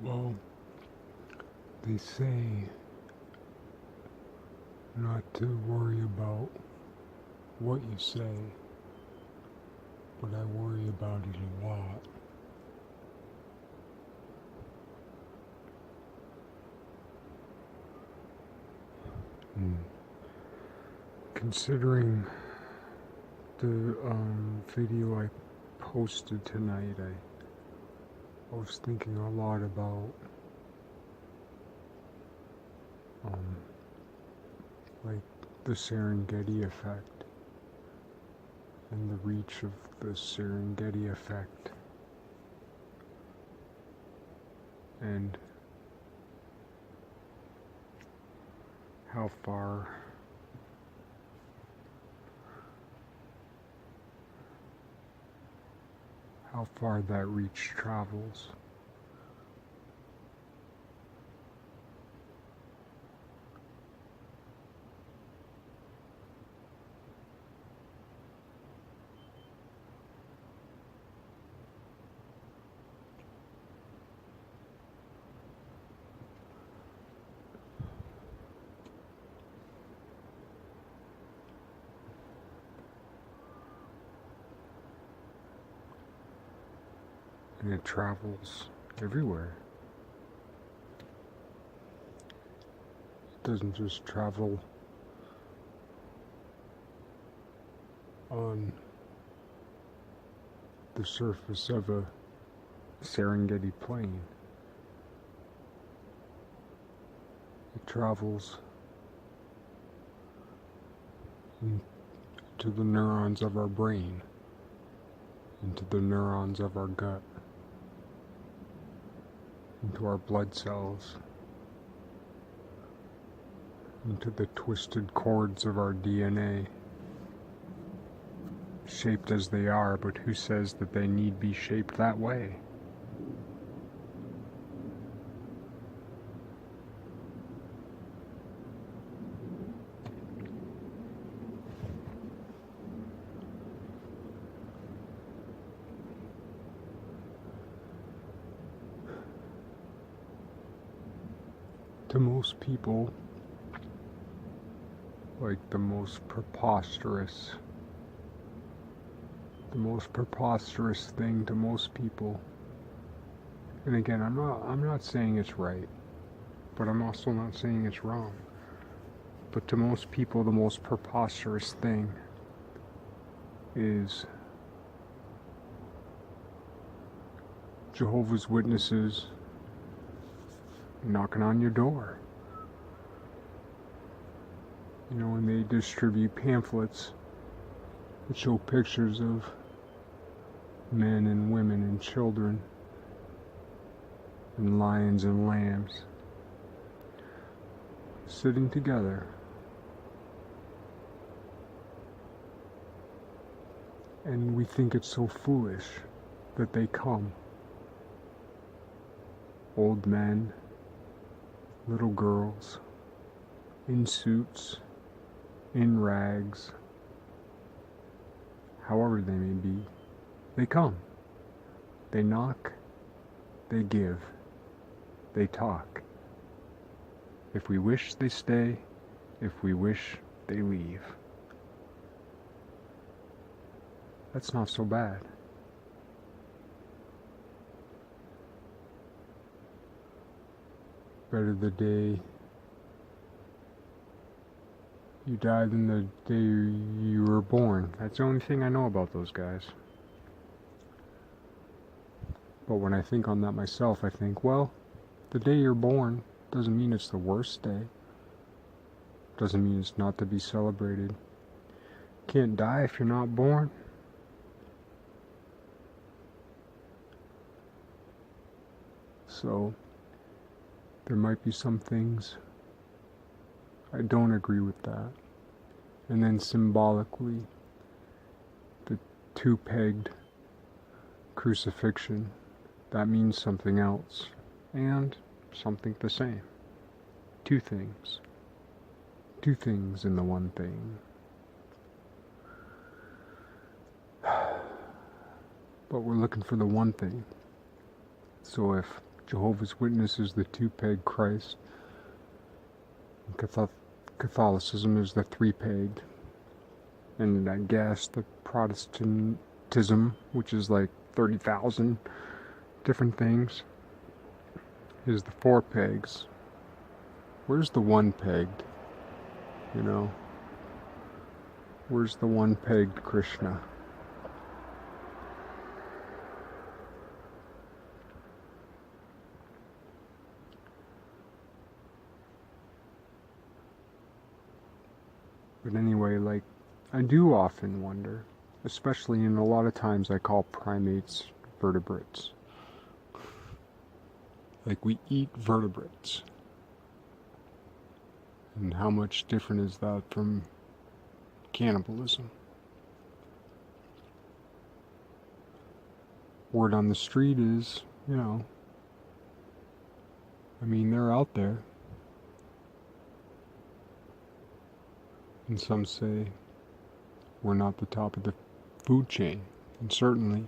Well, they say not to worry about what you say, but I worry about it a lot. Hmm. Considering the video I posted tonight, I was thinking a lot about um, like the SerinGedi effect and the reach of the SerinGedi effect, and how far that reach travels. And it travels everywhere. It doesn't just travel on the surface of a SerinGedi plain. It travels into the neurons of our brain, into the neurons of our gut, into our blood cells, into the twisted cords of our DNA, shaped as they are, but who says that they need be shaped that way? To most people, like the most preposterous thing to most people, and again, I'm not saying it's right, but I'm also not saying it's wrong, but to most people the most preposterous thing is Jehovah's Witnesses knocking on your door. You know, when they distribute pamphlets that show pictures of men and women and children and lions and lambs sitting together, and we think it's so foolish that they come. Old men, little girls, in suits, in rags, however they may be, they come. They knock, they give, they talk. If we wish, they stay. If we wish, they leave. That's not so bad. Better the day you die than the day you were born. That's the only thing I know about those guys. But when I think on that myself, I think, well, the day you're born doesn't mean it's the worst day. Doesn't mean it's not to be celebrated. Can't die if you're not born. So, there might be some things I don't agree with that. And then symbolically, the two-pegged crucifixion, that means something else, and something the same. Two things. Two things in the one thing. But we're looking for the one thing. So if Jehovah's Witness is the two-pegged Christ. Catholicism is the three-pegged. And I guess the Protestantism, which is like 30,000 different things, is the four pegs. Where's the one pegged? You know? Where's the one pegged Krishna? But anyway, like, I do often wonder, especially in a lot of times I call primates vertebrates. Like, we eat vertebrates. And how much different is that from cannibalism? Word on the street is, you know, I mean, they're out there. And some say we're not the top of the food chain. And certainly,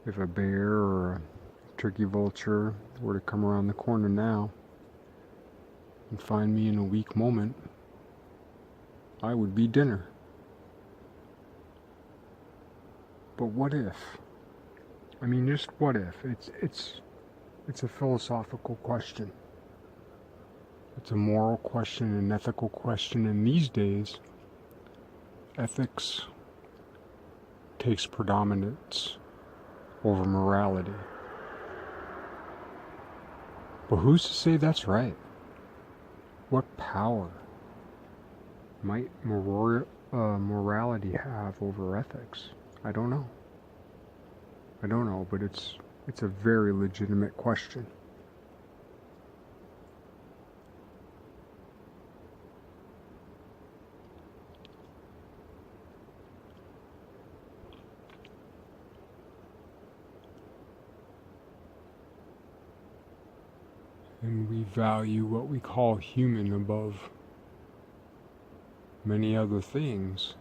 if a bear or a turkey vulture were to come around the corner now and find me in a weak moment, I would be dinner. But what if? I mean, just what if? It's a philosophical question. It's a moral question, an ethical question, and these days, ethics takes predominance over morality. But who's to say that's right? What power might morality have over ethics? I don't know. But it's a very legitimate question. And we value what we call human above many other things.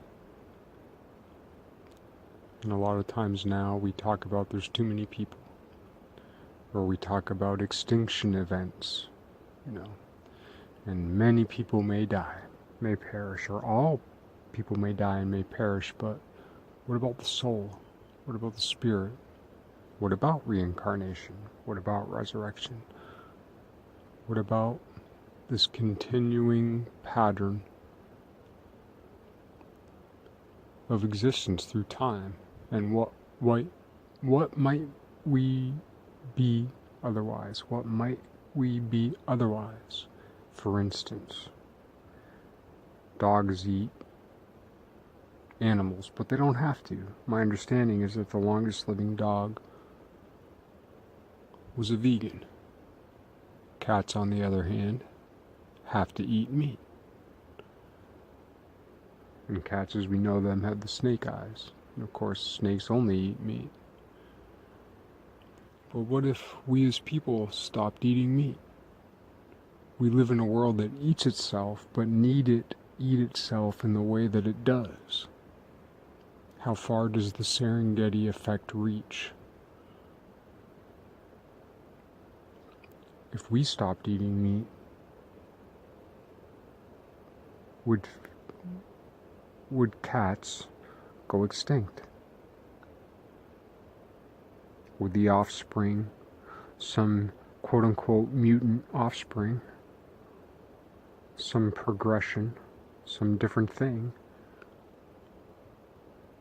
And a lot of times now we talk about there's too many people. Or we talk about extinction events, you know. And many people may die, may perish, or all people may die and may perish, but what about the soul? What about the spirit? What about reincarnation? What about resurrection? What about this continuing pattern of existence through time? And what might we be otherwise? What might we be otherwise? For instance, dogs eat animals, but they don't have to. My understanding is that the longest living dog was a vegan. Cats, on the other hand, have to eat meat. And cats, as we know them, have the snake eyes. And of course, snakes only eat meat. But what if we as people stopped eating meat? We live in a world that eats itself, but need it eat itself in the way that it does. How far does the SerinGedi effect reach? If we stopped eating meat, would cats go extinct? Would the offspring, some quote-unquote mutant offspring, some progression, some different thing,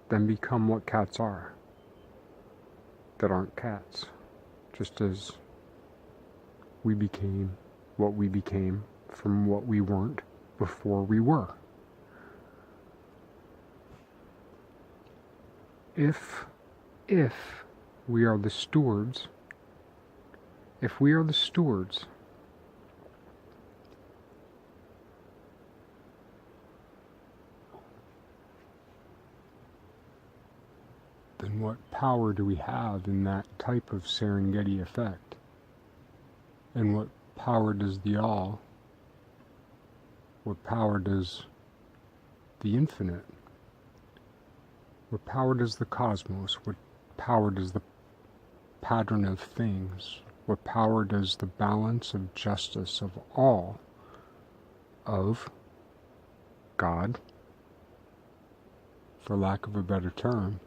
then become what cats are, that aren't cats, just as we became what we became from what we weren't before we were. If we are the stewards, then what power do we have in that type of SerinGedi effect? And what power does the all, what power does the infinite, what power does the cosmos, what power does the pattern of things? What power does the balance of justice of all, of God, for lack of a better term,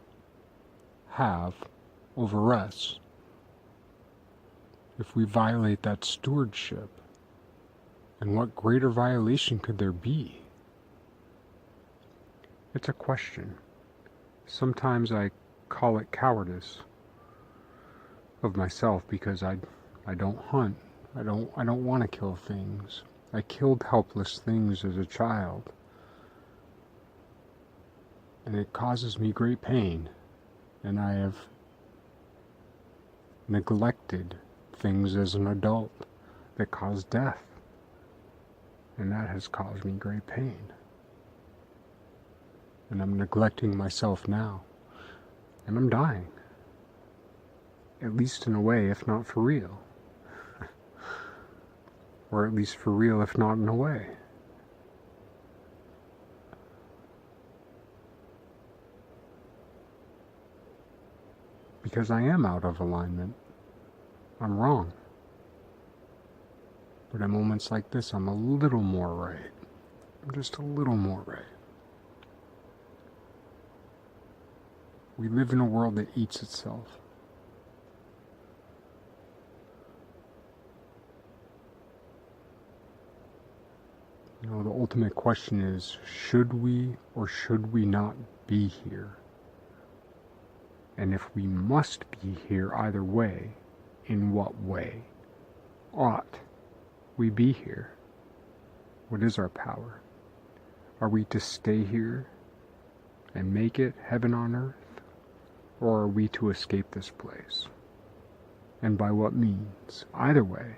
have over us? If we violate that stewardship, and what greater violation could there be? It's a question. Sometimes I call it cowardice of myself because I don't hunt. I don't want to kill things. I killed helpless things as a child. And it causes me great pain. And I have neglected things as an adult that cause death. And that has caused me great pain. And I'm neglecting myself now. And I'm dying. At least in a way, if not for real. Or at least for real, if not in a way. Because I am out of alignment. I'm wrong. But at moments like this, I'm a little more right. I'm just a little more right. We live in a world that eats itself. You know, the ultimate question is, should we or should we not be here? And if we must be here either way, in what way ought we be here? What is our power? Are we to stay here and make it heaven on earth? Or are we to escape this place? And by what means? Either way,